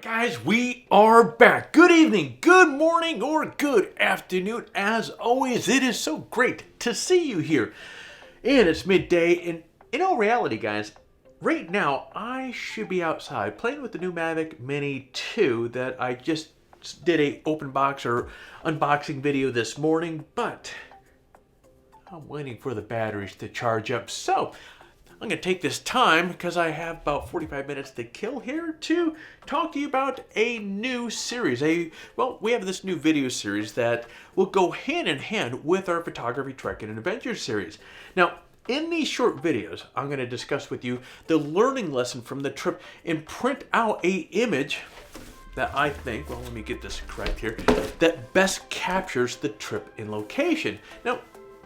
Guys, we are back. Good evening, good morning, or good afternoon. As always, it is so great to see you here. And it's midday, and in all reality, guys, right now, I should be outside playing with the new Mavic Mini 2 that I just did a open box or unboxing video this morning, but I'm waiting for the batteries to charge up. So I'm going to take this time, because I have about 45 minutes to kill here, to talk to you about a new series. We have this new video series that will go hand in hand with our photography, trek, and adventure series. Now, in these short videos, I'm going to discuss with you the learning lesson from the trip and print out a image that I think, well, let me get this correct here, that best captures the trip in location. Now,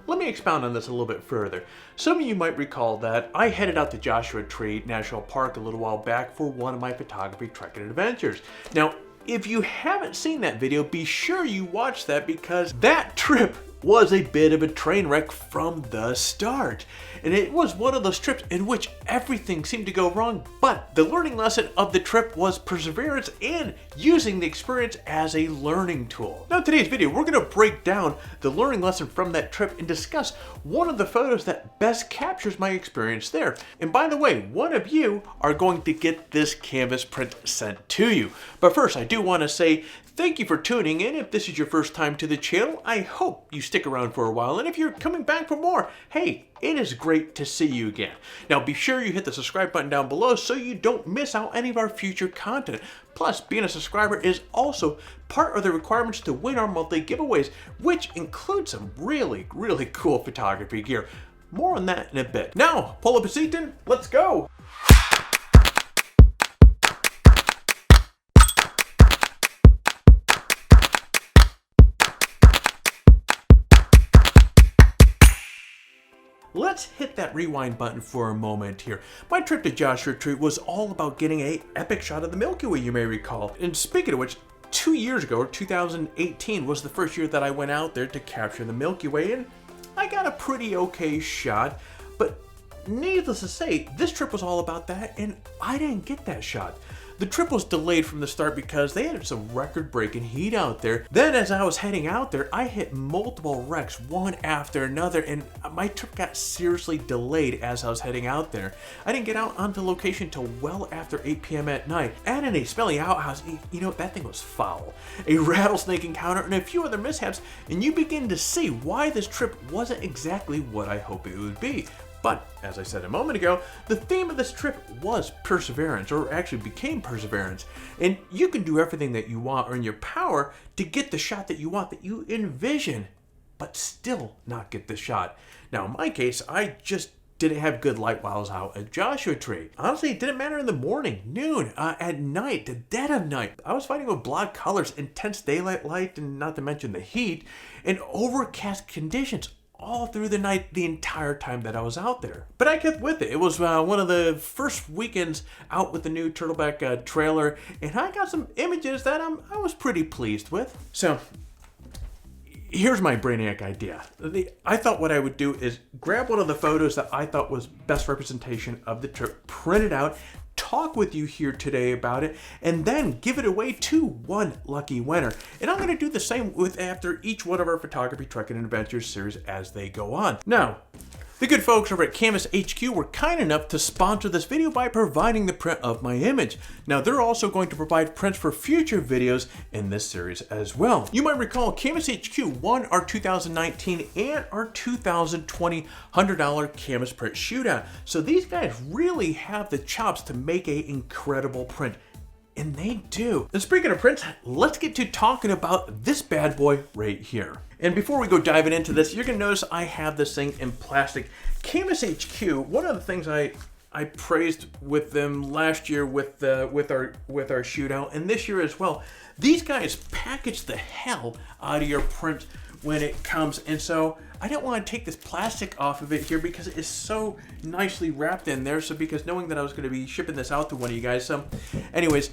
let me expound on this a little bit further. Some of you might recall that I headed out to Joshua Tree National Park a little while back for one of my photography, trek, and adventures. Now, if you haven't seen that video, be sure you watch that, because that trip was a bit of a train wreck from the start. And it was one of those trips in which everything seemed to go wrong, but the learning lesson of the trip was perseverance and using the experience as a learning tool. Now, in today's video, we're going to break down the learning lesson from that trip and discuss one of the photos that best captures my experience there. And by the way, one of you are going to get this canvas print sent to you. But first, I do want to say thank you for tuning in. If this is your first time to the channel, I hope you stick around for a while. And if you're coming back for more, hey, it is great to see you again. Now, be sure you hit the subscribe button down below so you don't miss out any of our future content. Plus, being a subscriber is also part of the requirements to win our monthly giveaways, which include some really, really cool photography gear. More on that in a bit. Now, pull up a seat and let's go. Let's hit that rewind button for a moment here. My trip to Joshua Tree was all about getting an epic shot of the Milky Way, you may recall. And speaking of which, 2 years ago, or 2018, was the first year that I went out there to capture the Milky Way, and I got a pretty okay shot. But needless to say, this trip was all about that, and I didn't get that shot. The trip was delayed from the start because they had some record-breaking heat out there. Then as I was heading out there, I hit multiple wrecks, one after another, and my trip got seriously delayed as I was heading out there. I didn't get out onto location till well after 8 p.m. at night. And in a smelly outhouse, you know, that thing was foul. A rattlesnake encounter and a few other mishaps, and you begin to see why this trip wasn't exactly what I hoped it would be. But, as I said a moment ago, the theme of this trip was perseverance, or actually became perseverance. And you can do everything that you want or in your power to get the shot that you want, that you envision, but still not get the shot. Now, in my case, I just didn't have good light while I was out at Joshua Tree. Honestly, it didn't matter in the morning, noon, at night, the dead of night. I was fighting with block colors, intense daylight light, and not to mention the heat, and overcast conditions all through the night, the entire time that I was out there. But I kept with it. It was one of the first weekends out with the new Turtleback trailer, and I got some images that I was pretty pleased with. So here's my brainiac idea. I thought what I would do is grab one of the photos that I thought was best representation of the trip, print it out, talk with you here today about it, and then give it away to one lucky winner. And I'm going to do the same with after each one of our photography, trek, and adventures series as they go on. Now, the good folks over at Canvas HQ were kind enough to sponsor this video by providing the print of my image. Now, they're also going to provide prints for future videos in this series as well. You might recall Canvas HQ won our 2019 and our 2020 $100 Canvas print shootout. So these guys really have the chops to make an incredible print. And they do. And speaking of prints, let's get to talking about this bad boy right here. And before we go diving into this, you're gonna notice I have this thing in plastic. Canvas HQ, one of the things I praised with them last year with our shootout, and this year as well, these guys package the hell out of your print when it comes. And so I didn't want to take this plastic off of it here because it is so nicely wrapped in there. So because knowing that I was going to be shipping this out to one of you guys. So anyways,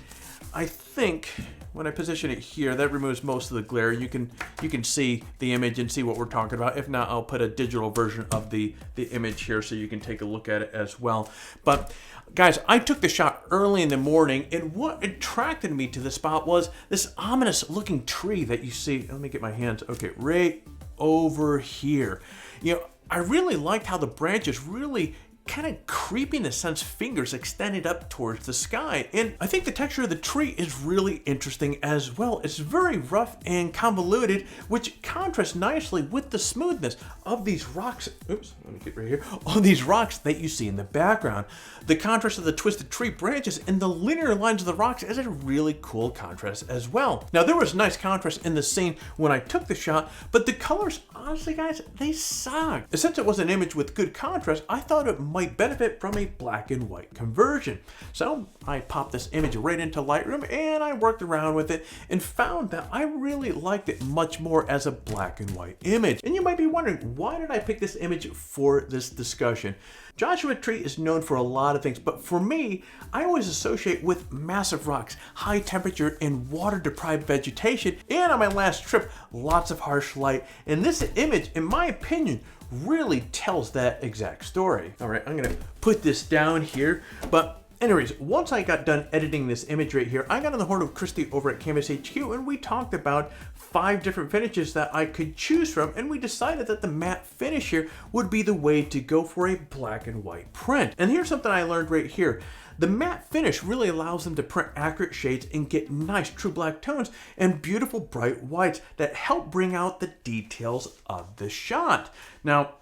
I think when I position it here, that removes most of the glare. You can see the image and see what we're talking about. If not, I'll put a digital version of the image here so you can take a look at it as well. But guys, I took the shot early in the morning, and what attracted me to the spot was this ominous looking tree that you see. Let me get my hands, okay, right over here. You know, I really liked how the branches really kind of creepy in a sense, fingers extended up towards the sky. And I think the texture of the tree is really interesting as well. It's very rough and convoluted, which contrasts nicely with the smoothness of these rocks. Oops, let me get right here. All these rocks that you see in the background. The contrast of the twisted tree branches and the linear lines of the rocks is a really cool contrast as well. Now, there was nice contrast in the scene when I took the shot, but the colors, honestly guys, they sucked. Since it was an image with good contrast, I thought it might benefit from a black and white conversion. So I popped this image right into Lightroom and I worked around with it and found that I really liked it much more as a black and white image. And you might be wondering, why did I pick this image for this discussion? Joshua Tree is known for a lot of things, but for me, I always associate with massive rocks, high temperature, and water-deprived vegetation, and on my last trip, lots of harsh light. And this image, in my opinion, really tells that exact story. All right, I'm gonna put this down here, but anyways, once I got done editing this image right here, I got on the horn with Christy over at Canvas HQ, and we talked about 5 different finishes that I could choose from, and we decided that the matte finish here would be the way to go for a black and white print. And here's something I learned right here. The matte finish really allows them to print accurate shades and get nice true black tones and beautiful bright whites that help bring out the details of the shot. Now,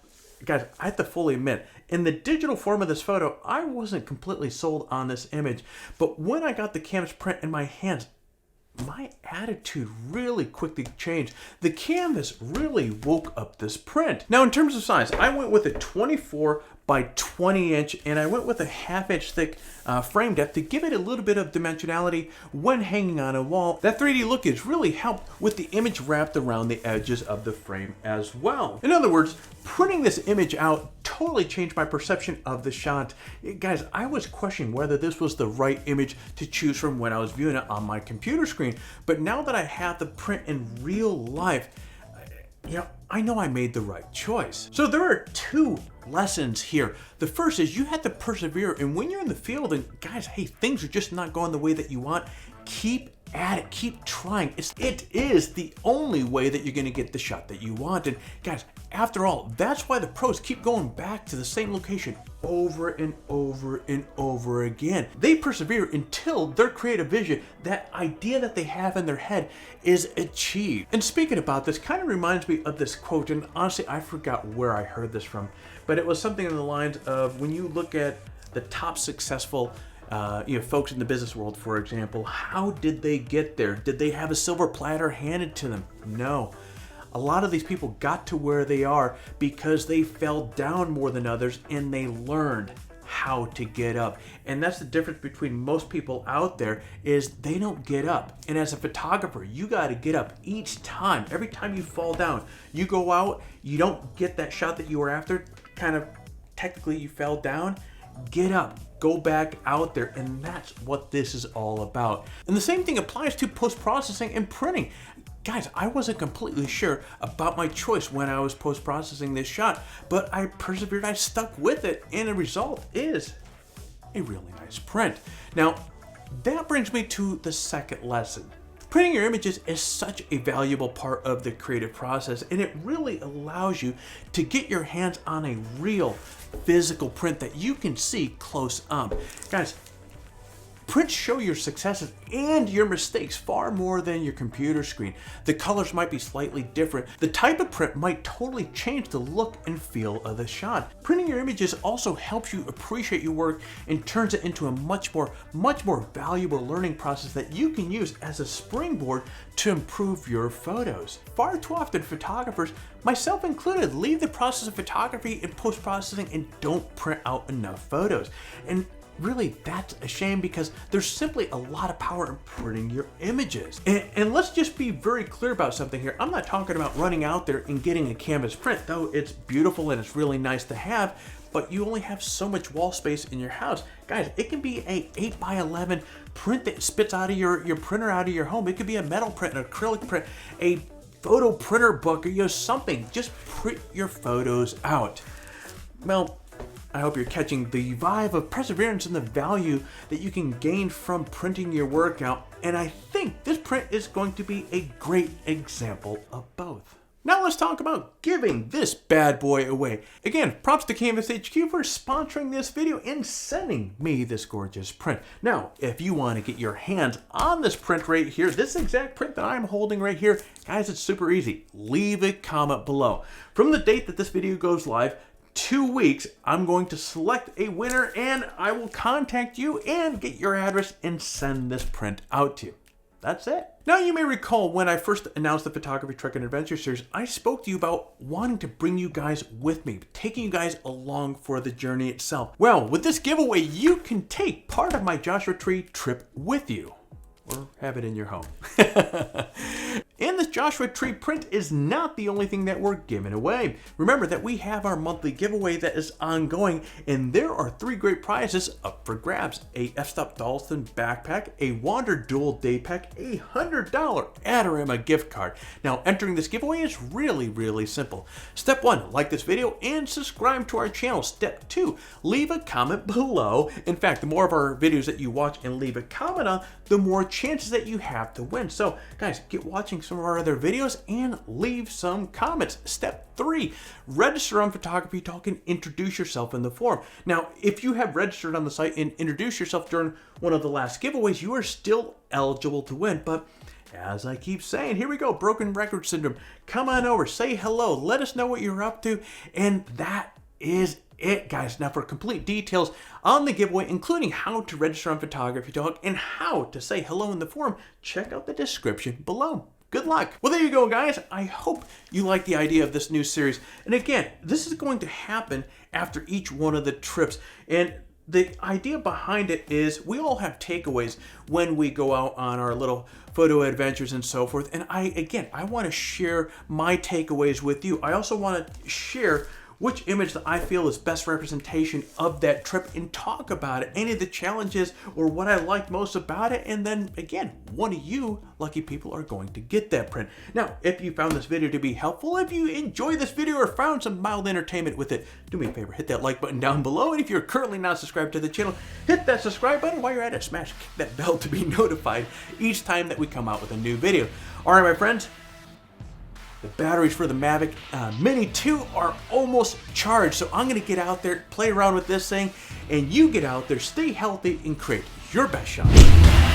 guys, I have to fully admit, in the digital form of this photo, I wasn't completely sold on this image, but when I got the canvas print in my hands, my attitude really quickly changed. The canvas really woke up this print. Now, in terms of size, I went with a 24 by 20 inch, and I went with a 1/2 inch thick frame depth to give it a little bit of dimensionality when hanging on a wall. That 3D look has really helped with the image wrapped around the edges of the frame as well. In other words, printing this image out totally changed my perception of the shot. Guys, I was questioning whether this was the right image to choose from when I was viewing it on my computer screen, but now that I have the print in real life, you know, I know I made the right choice. So there are 2 lessons here. The first is you have to persevere, and when you're in the field and guys, hey, things are just not going the way that you want, keep at it, keep trying. It is the only way that you're gonna get the shot that you want. And guys, after all, that's why the pros keep going back to the same location over and over and over again. They persevere until their creative vision, that idea that they have in their head, is achieved. And speaking about this, kind of reminds me of this quote, and honestly, I forgot where I heard this from, but it was something in the lines of, when you look at the top successful folks in the business world, for example, how did they get there? Did they have a silver platter handed to them? No. A lot of these people got to where they are because they fell down more than others and they learned how to get up. And that's the difference between most people out there, is they don't get up. And as a photographer, you got to get up each time. Every time you fall down, you go out, you don't get that shot that you were after, kind of technically you fell down, get up, go back out there, and that's what this is all about. And the same thing applies to post-processing and printing. Guys, I wasn't completely sure about my choice when I was post-processing this shot, but I persevered, I stuck with it, and the result is a really nice print. Now, that brings me to the second lesson. Printing your images is such a valuable part of the creative process, and it really allows you to get your hands on a real physical print that you can see close up. Guys, prints show your successes and your mistakes far more than your computer screen. The colors might be slightly different. The type of print might totally change the look and feel of the shot. Printing your images also helps you appreciate your work and turns it into a much more valuable learning process that you can use as a springboard to improve your photos. Far too often, photographers, myself included, leave the process of photography and post-processing and don't print out enough photos. And really, that's a shame, because there's simply a lot of power in printing your images. And let's just be very clear about something here. I'm not talking about running out there and getting a canvas print, though it's beautiful and it's really nice to have, but you only have so much wall space in your house. Guys, it can be a 8x11 print that spits out of your printer out of your home. It could be a metal print, an acrylic print, a photo printer book, or something. Just print your photos out. Well, I hope you're catching the vibe of perseverance and the value that you can gain from printing your work out. And I think this print is going to be a great example of both. Now let's talk about giving this bad boy away. Again, props to Canvas HQ for sponsoring this video and sending me this gorgeous print. Now, if you want to get your hands on this print right here, this exact print that I'm holding right here, guys, it's super easy. Leave a comment below. From the date that this video goes live, 2 weeks, I'm going to select a winner and I will contact you and get your address and send this print out to you. That's it. Now, you may recall when I first announced the Photography Trek and Adventure series, I spoke to you about wanting to bring you guys with me, taking you guys along for the journey itself. Well, with this giveaway, you can take part of my Joshua Tree trip with you, or have it in your home. And this Joshua Tree print is not the only thing that we're giving away. Remember that we have our monthly giveaway that is ongoing, and there are 3 great prizes up for grabs. A F-Stop Dalston backpack, a Wander Dual Day Pack, a $100 Adorama gift card. Now, entering this giveaway is really simple. Step 1, like this video and subscribe to our channel. Step 2, leave a comment below. In fact, the more of our videos that you watch and leave a comment on, the more chances that you have to win. So, guys, get watching some of our other videos and leave some comments. Step 3, register on Photography Talk and introduce yourself in the forum. Now, if you have registered on the site and introduced yourself during one of the last giveaways, you are still eligible to win. But as I keep saying, here we go, broken record syndrome. Come on over, say hello, let us know what you're up to, and that is it, guys. Now, for complete details on the giveaway, including how to register on Photography Talk and how to say hello in the forum, check out the description below. Good luck. Well, there you go, guys. I hope you like the idea of this new series. And again, this is going to happen after each one of the trips. And the idea behind it is we all have takeaways when we go out on our little photo adventures and so forth. And I want to share my takeaways with you. I also want to share which image that I feel is best representation of that trip and talk about it, any of the challenges or what I liked most about it. And then again, one of you lucky people are going to get that print. Now, if you found this video to be helpful, if you enjoyed this video or found some mild entertainment with it, do me a favor, hit that like button down below. And if you're currently not subscribed to the channel, hit that subscribe button. While you're at it, smash that bell to be notified each time that we come out with a new video. All right, my friends. The batteries for the Mavic Mini 2 are almost charged, so I'm going to get out there, play around with this thing, and you get out there, stay healthy, and create your best shot.